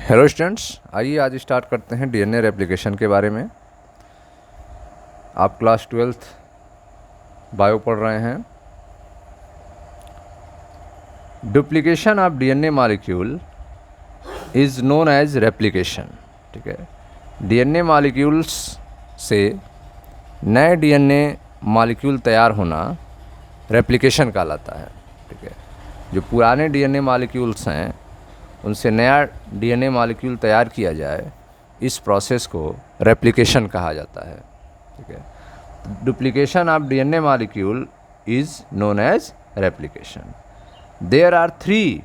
Hello students, आइए आज start करते हैं डीएनए रेप्लिकेशन के बारे में। आप क्लास 12th बायो पढ़ रहे हैं। Duplication of DNA molecule is known as replication. ठीक है, डीएनए मॉलिक्यूल्स से नए डीएनए मॉलिक्यूल तैयार होना रेप्लिकेशन कहलाता है। ठीक है, जो पुराने डीएनए मॉलिक्यूल्स हैं उनसे नया डीएनए मॉलिक्यूल तैयार किया जाए, इस प्रोसेस को रेप्लिकेशन कहा जाता है। ठीक है, duplication of DNA molecule is known as replication. There are 3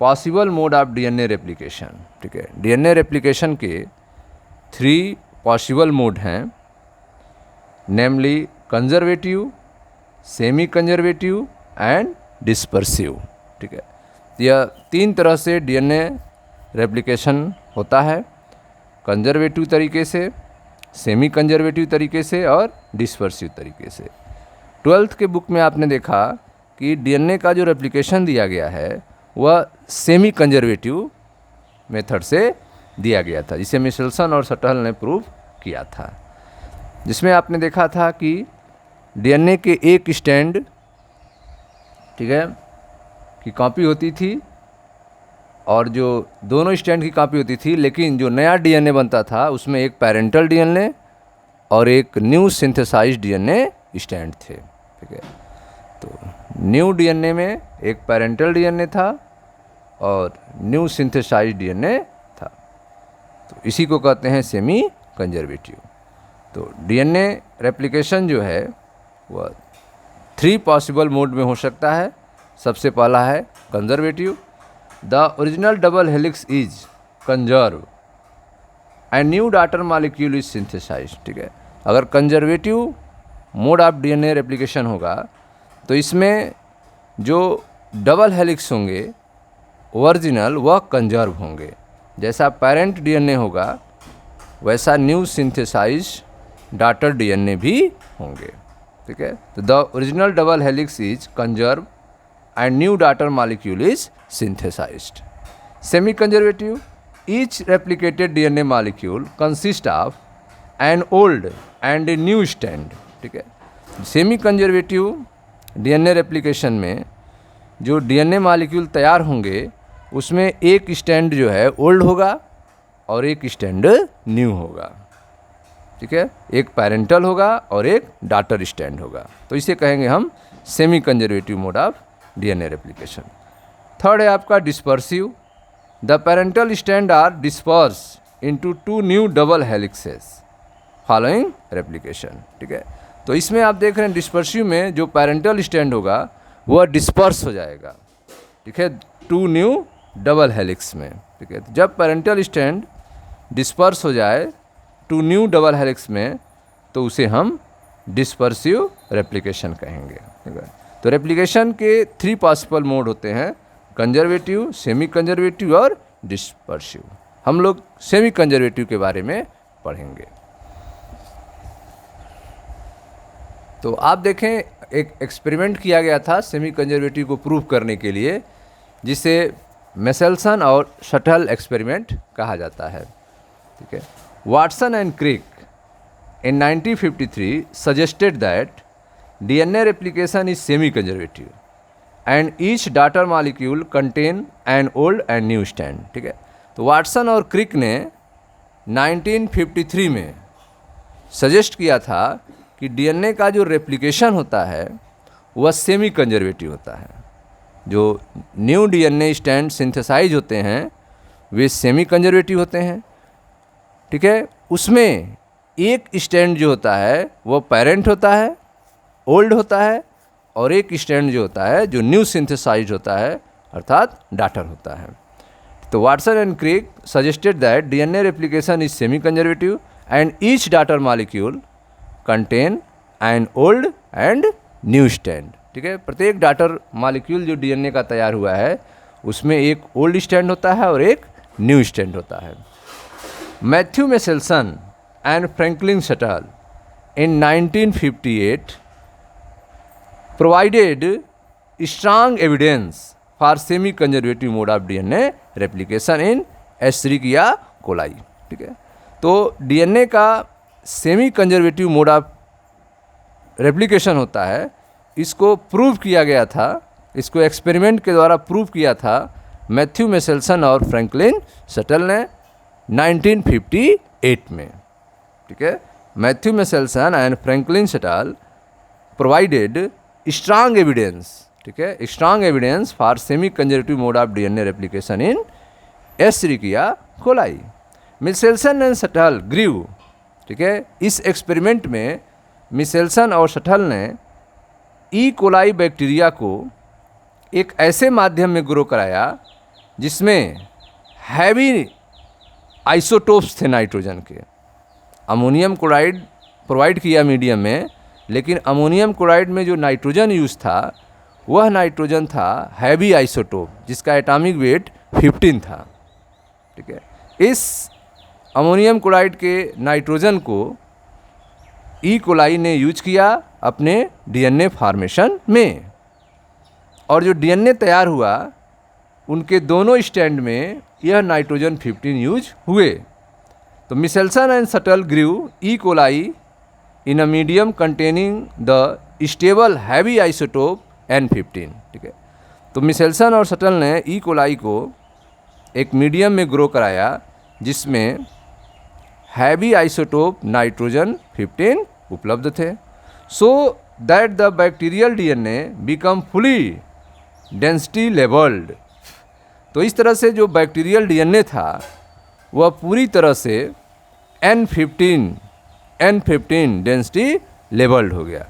possible mode of DNA replication. ठीक है, डीएनए रेप्लिकेशन के 3 पॉसिबल मोड हैं, namely conservative, semi conservative and dispersive. ठीक है, यह 3 तरह से डीएनए रेप्लिकेशन होता है, कंजर्वेटिव तरीके से, सेमी कंजर्वेटिव तरीके से और डिस्पर्सिव तरीके से। 12th के बुक में आपने देखा कि डीएनए का जो रेप्लिकेशन दिया गया है वह सेमी कंजर्वेटिव मेथड से दिया गया था, जिसे मिशेल्सन और सटल ने प्रूव किया था, जिसमें आपने देखा था कि डीएनए के एक स्टैंड, ठीक है, की कॉपी होती थी और जो दोनों स्टैंड की कॉपी होती थी, लेकिन जो नया डीएनए बनता था उसमें एक पेरेंटल डीएनए और एक न्यू सिंथेसाइज्ड डीएनए स्टैंड थे। ठीक है, तो न्यू डीएनए में एक पेरेंटल डीएनए था और न्यू सिंथेसाइज्ड डीएनए था, तो इसी को कहते हैं सेमी कंजर्वेटिव। तो डीएनए रेप्लिकेशन जो है वह 3 पॉसिबल मोड में हो सकता है। सबसे पहला है conservative. The original double helix is conserve and new daughter molecule is synthesised. ठीक है, अगर conservative mode of DNA replication होगा तो इसमें जो डबल हेलिक्स होंगे ओरिजिनल वह कंजर्व होंगे। जैसा पेरेंट डीएनए होगा वैसा न्यू सिंथेसाइज्ड डॉटर डीएनए भी होंगे। ठीक है, तो the original double helix is conserve and new daughter molecule is synthesized. Semi-conservative, each replicated DNA molecule consists of an old and a new strand. ठीक है, semi conservative DNA replication में जो DNA molecule तैयार होंगे उसमें एक stand जो है ओल्ड होगा और एक स्टैंड न्यू होगा। ठीक है, एक पेरेंटल होगा और एक डॉटर स्टैंड होगा, तो इसे कहेंगे हम semi conservative mode of DNA replication. Third है आपका dispersive. The parental strand are disperse into 2 new double helixes following replication. ठीक है, तो इसमें आप देख रहे हैं डिस्पर्सिव में जो पेरेंटल स्टैंड होगा वह डिस्पर्स हो जाएगा। ठीक है, 2 न्यू डबल हेलिक्स में। ठीक है, तो जब पेरेंटल स्टैंड डिस्पर्स हो जाए 2 न्यू डबल हेलिक्स में तो उसे हम डिस्पर्सिव रेप्लिकेशन कहेंगे। ठीक है, तो रेप्लिकेशन के 3 पॉसिबल मोड होते हैं, कंजर्वेटिव, सेमी कंजर्वेटिव और डिस्पर्सिव। हम लोग सेमी कंजर्वेटिव के बारे में पढ़ेंगे। तो आप देखें, एक एक्सपेरिमेंट किया गया था सेमी कंजर्वेटिव को प्रूव करने के लिए, जिसे मिशेल्सन और सटल एक्सपेरिमेंट कहा जाता है। ठीक है, Watson and Crick in 1953 suggested that DNA replication is semi-conservative and each daughter molecule contain an old and new strand. ठीक है, तो वाटसन और क्रिक ने 1953 में सजेस्ट किया था कि डीएनए का जो रेप्लिकेशन होता है वह सेमी कंजर्वेटिव होता है। जो न्यू डीएनए स्टैंड सिंथेसाइज होते हैं वे सेमी कंजर्वेटिव होते हैं। ठीक है, उसमें एक स्टैंड जो होता है वो पेरेंट होता है, ओल्ड होता है, और एक स्टैंड जो होता है जो न्यू सिंथेसाइज्ड होता है अर्थात डॉटर होता है। तो Watson and Crick suggested that DNA replication is semi conservative and each daughter molecule contain an old and new stand. ठीक है, प्रत्येक डॉटर मॉलिक्यूल जो डीएनए का तैयार हुआ है उसमें एक ओल्ड स्टैंड होता है और एक न्यू स्टैंड होता है। Matthew Meselson and Franklin Suttle in 1958 provided strong evidence for semi-conservative mode of DNA replication in Escherichia coli. ठीक है, तो डीएनए का semi conservative mode of replication होता है। इसको प्रूव किया गया था, इसको एक्सपेरिमेंट के द्वारा प्रूव किया था मैथ्यू मिशेल्सन और फ्रैंकलिन शटल ने 1958 में। ठीक है, Matthew Meselson and Franklin Stahl provided strong evidence, ठीक है, strong evidence for semi conservative mode of DNA replication in Escherichia coli. Meselson and Stahl grew, ठीक है, इस एक्सपेरिमेंट में मिशेल्सन और शटल ने ई कोलाई बैक्टीरिया को एक ऐसे माध्यम में ग्रो कराया जिसमें हैवी आइसोटोप्स थे नाइट्रोजन के। अमोनियम क्लोराइड प्रोवाइड किया मीडियम में, लेकिन अमोनियम क्लोराइड में जो नाइट्रोजन यूज़ था वह नाइट्रोजन था हैवी आइसोटोप जिसका एटॉमिक वेट 15 था। ठीक है, इस अमोनियम क्लोराइड के नाइट्रोजन को ई कोलाई ने यूज किया अपने डीएनए फॉर्मेशन में, और जो डीएनए तैयार हुआ उनके दोनों स्टैंड में यह नाइट्रोजन 15 यूज हुए। तो Meselson and Stahl grew E coli in a medium containing the stable heavy isotope N15। ठीक है, तो मिशेल्सन और शटल ने ई कोलाई को एक मीडियम में ग्रो कराया जिसमें हैवी आइसोटोप नाइट्रोजन 15 उपलब्ध थे, so that the bacterial DNA become fully density labelled. तो इस तरह से जो बैक्टीरियल डीएनए था वह पूरी तरह से N15 डेंसिटी लेवल्ड हो गया।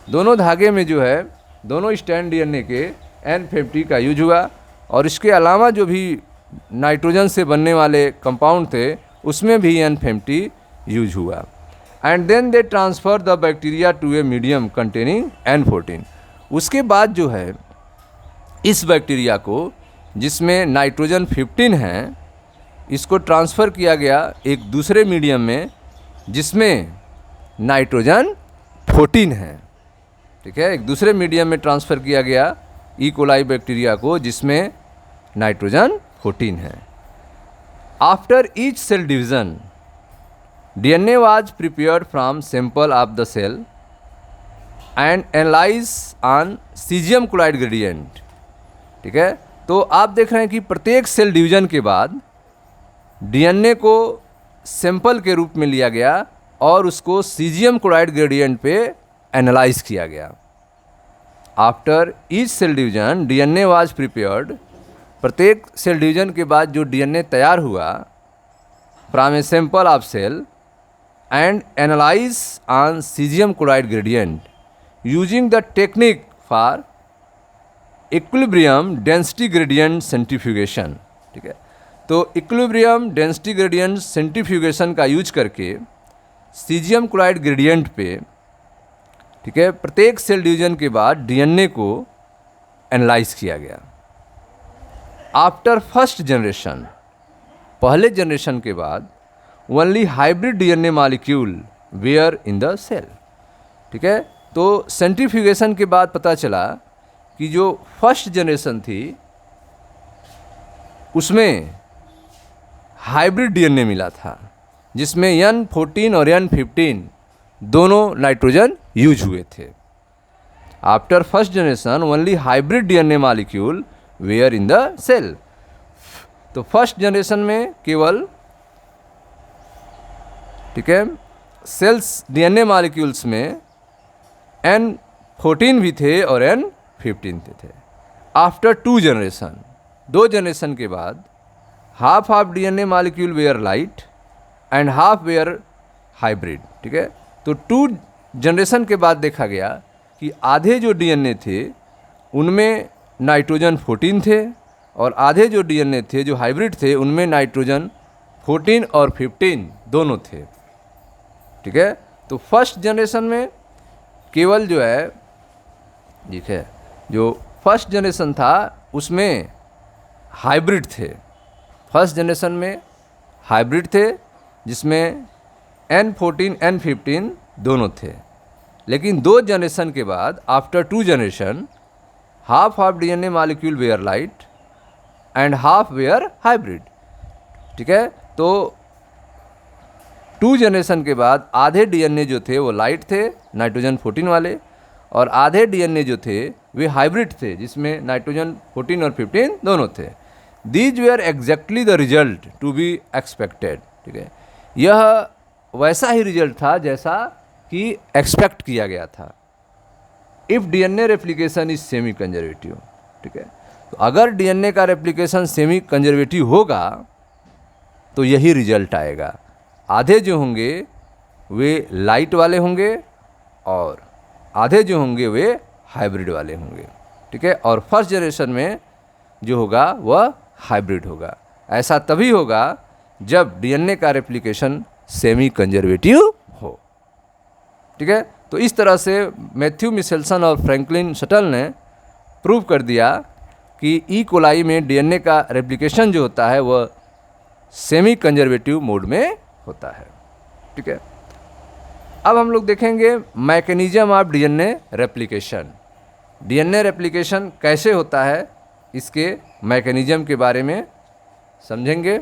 दोनों धागे में जो है दोनों स्टैंड डीएनए के N50 का यूज हुआ, और इसके अलावा जो भी नाइट्रोजन से बनने वाले कंपाउंड थे उसमें भी N50 यूज हुआ। And then they transfer the bacteria to a medium containing N14। उसके बाद जो है इस बैक्टीरिया को जिसमें नाइट्रोजन 15 है, इसको ट्रांसफ़र किया गया एक दूसरे मीडियम में जिसमें नाइट्रोजन 14 है। ठीक है, एक दूसरे मीडियम में ट्रांसफ़र किया गया ई कोलाई बैक्टीरिया को जिसमें नाइट्रोजन 14 है। After each cell division DNA was prepared from sample of the cell and analyse on caesium chloride gradient. ठीक है, तो आप देख रहे हैं कि प्रत्येक सेल डिवीजन के बाद डीएनए को सैंपल के रूप में लिया गया और उसको सीजियम क्लोराइड ग्रेडियंट पे एनालाइज किया गया। After each cell division DNA was prepared, प्रत्येक सेल डिवीजन के बाद जो डीएनए तैयार हुआ from a sample of cell and analyse on caesium chloride gradient using the technique for equilibrium density gradient centrifugation. ठीक है, तो इक्विलिब्रियम डेंसिटी ग्रेडियंट सेंट्रीफ्यूगेशन का यूज करके सीजियम क्लोराइड ग्रेडियंट पे, ठीक है, प्रत्येक सेल डिवीजन के बाद डीएनए को एनालाइज किया गया। आफ्टर फर्स्ट जनरेशन, पहले जनरेशन के बाद only hybrid DNA molecule were in the cell. ठीक है, तो सेंट्रीफ्यूगेशन के बाद पता चला कि जो फर्स्ट जनरेशन थी उसमें हाइब्रिड डीएनए मिला था जिसमें N14 और N15 दोनों नाइट्रोजन यूज हुए थे। After first generation only hybrid DNA molecule were in the cell. तो फर्स्ट जनरेशन में केवल, ठीक है, सेल्स डीएनए मॉलिक्यूल्स में N14 भी थे और N15 थे। आफ्टर टू जनरेशन, दो जनरेशन के बाद half of DNA molecule were light and half were hybrid. ठीक है, तो टू जनरेशन के बाद देखा गया कि आधे जो डीएनए थे उनमें नाइट्रोजन 14 थे और आधे जो डीएनए थे जो हाइब्रिड थे उनमें नाइट्रोजन 14 और 15 दोनों थे। ठीक है, तो फर्स्ट जनरेशन में केवल जो है, ठीक है, जो फर्स्ट जनरेशन था उसमें हाइब्रिड थे। फर्स्ट जनरेशन में हाइब्रिड थे जिसमें N14 N15 दोनों थे, लेकिन दो जनरेशन के बाद after two generation half of DNA molecule were light and half were hybrid. ठीक है। तो 2 जनरेशन के बाद आधे डीएनए जो थे वो लाइट थे, नाइट्रोजन 14 वाले, और आधे डीएनए जो थे वे हाइब्रिड थे, जिसमें नाइट्रोजन 14 और 15 दोनों थे। These were exactly the result to be expected, ठीक है। यह वैसा ही रिजल्ट था जैसा कि एक्सपेक्ट किया गया था। If DNA replication is semi conservative, ठीक है। तो अगर डीएनए का रेप्लिकेशन सेमी कंजर्वेटिव होगा तो यही रिजल्ट आएगा। आधे जो होंगे वे लाइट वाले होंगे और आधे जो होंगे वे हाइब्रिड वाले होंगे, ठीक है। और फर्स्ट जनरेशन में जो होगा वह हाइब्रिड होगा। ऐसा तभी होगा जब डीएनए का रेप्लिकेशन सेमी कंजर्वेटिव हो, ठीक है। तो इस तरह से मैथ्यू मिशेल्सन और फ्रैंकलिन शटल ने प्रूव कर दिया कि ई कोलाई में डीएनए का रेप्लिकेशन जो होता है वह सेमी कंजर्वेटिव मोड में होता है, ठीक है। अब हम लोग देखेंगे mechanism of DNA replication. DNA replication कैसे होता है, इसके मैकेनिज्म के बारे में समझेंगे।